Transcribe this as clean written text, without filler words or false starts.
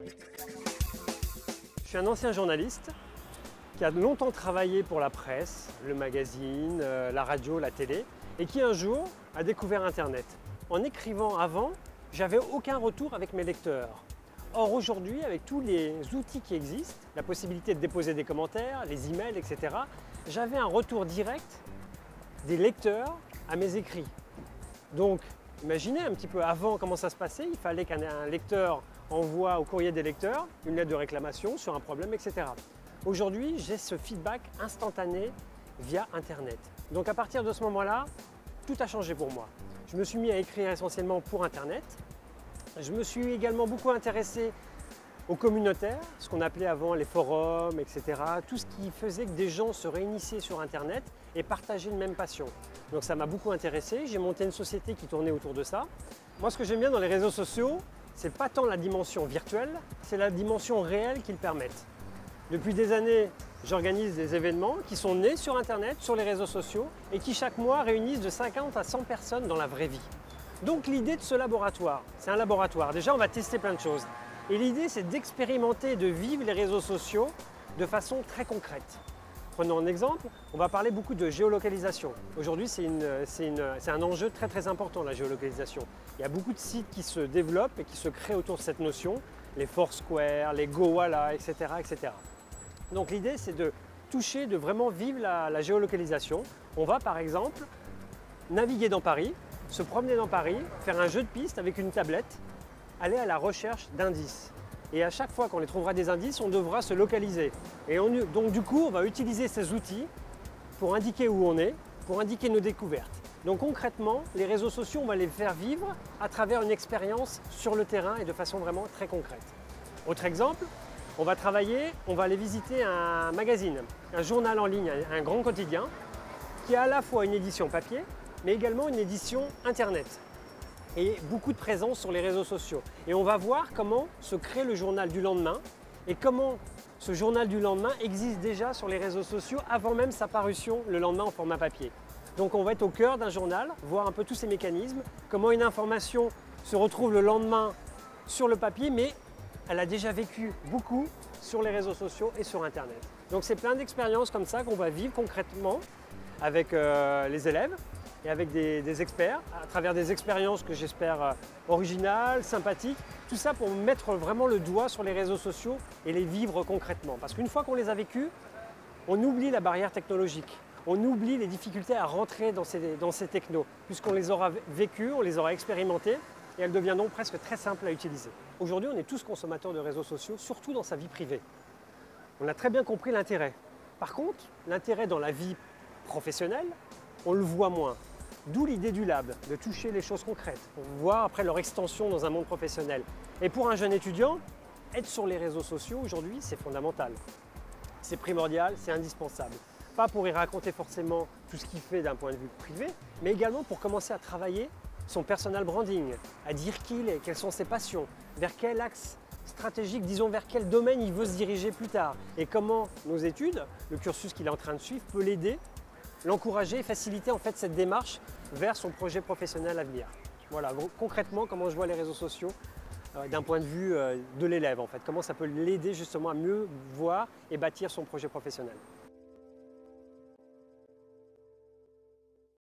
Je suis un ancien journaliste qui a longtemps travaillé pour la presse, le magazine, la radio, la télé, et qui un jour a découvert Internet. En écrivant avant, j'avais aucun retour avec mes lecteurs. Or aujourd'hui, avec tous les outils qui existent, la possibilité de déposer des commentaires, les emails, etc., j'avais un retour direct des lecteurs à mes écrits. Donc, imaginez un petit peu avant comment ça se passait, il fallait qu'un lecteur envoie au courrier des lecteurs une lettre de réclamation sur un problème, etc. Aujourd'hui, j'ai ce feedback instantané via Internet. Donc à partir de ce moment-là, tout a changé pour moi. Je me suis mis à écrire essentiellement pour Internet. Je me suis également beaucoup intéressé aux communautaires, ce qu'on appelait avant les forums, etc. Tout ce qui faisait que des gens se réunissaient sur Internet et partageaient une même passion. Donc ça m'a beaucoup intéressé. J'ai monté une société qui tournait autour de ça. Moi, ce que j'aime bien dans les réseaux sociaux, c'est pas tant la dimension virtuelle, c'est la dimension réelle qu'ils permettent. Depuis des années, j'organise des événements qui sont nés sur Internet, sur les réseaux sociaux et qui chaque mois réunissent de 50 à 100 personnes dans la vraie vie. Donc l'idée de ce laboratoire, c'est un laboratoire. Déjà, on va tester plein de choses. Et l'idée, c'est d'expérimenter, de vivre les réseaux sociaux de façon très concrète. Prenons un exemple, on va parler beaucoup de géolocalisation. Aujourd'hui, c'est un enjeu très important, la géolocalisation. Il y a beaucoup de sites qui se développent et qui se créent autour de cette notion, les Foursquare, les Gowalla, etc. etc. Donc l'idée, c'est de toucher, de vraiment vivre la géolocalisation. On va par exemple naviguer dans Paris, se promener dans Paris, faire un jeu de piste avec une tablette, aller à la recherche d'indices. Et à chaque fois qu'on les trouvera des indices, on devra se localiser. Et donc du coup, on va utiliser ces outils pour indiquer où on est, pour indiquer nos découvertes. Donc concrètement, les réseaux sociaux, on va les faire vivre à travers une expérience sur le terrain et de façon vraiment très concrète. Autre exemple, on va aller visiter un magazine, un journal en ligne, un grand quotidien, qui a à la fois une édition papier, mais également une édition Internet. Et beaucoup de présence sur les réseaux sociaux. Et on va voir comment se crée le journal du lendemain et comment ce journal du lendemain existe déjà sur les réseaux sociaux avant même sa parution le lendemain en format papier. Donc on va être au cœur d'un journal, voir un peu tous ces mécanismes, comment une information se retrouve le lendemain sur le papier, mais elle a déjà vécu beaucoup sur les réseaux sociaux et sur Internet. Donc c'est plein d'expériences comme ça qu'on va vivre concrètement avec les élèves et avec des experts, à travers des expériences que j'espère originales, sympathiques, tout ça pour mettre vraiment le doigt sur les réseaux sociaux et les vivre concrètement. Parce qu'une fois qu'on les a vécus, on oublie la barrière technologique, on oublie les difficultés à rentrer dans ces technos, puisqu'on les aura vécus, on les aura expérimentés, et elles deviendront presque très simples à utiliser. Aujourd'hui, on est tous consommateurs de réseaux sociaux, surtout dans sa vie privée. On a très bien compris l'intérêt. Par contre, l'intérêt dans la vie professionnelle, on le voit moins. D'où l'idée du lab, de toucher les choses concrètes, pour voir après leur extension dans un monde professionnel. Et pour un jeune étudiant, être sur les réseaux sociaux aujourd'hui, c'est fondamental. C'est primordial, c'est indispensable. Pas pour y raconter forcément tout ce qu'il fait d'un point de vue privé, mais également pour commencer à travailler son personal branding, à dire qui il est, quelles sont ses passions, vers quel axe stratégique, disons vers quel domaine il veut se diriger plus tard, et comment nos études, le cursus qu'il est en train de suivre, peut l'aider, l'encourager et faciliter en fait cette démarche vers son projet professionnel à venir. Voilà, concrètement, comment je vois les réseaux sociaux d'un point de vue de l'élève en fait, comment ça peut l'aider justement à mieux voir et bâtir son projet professionnel.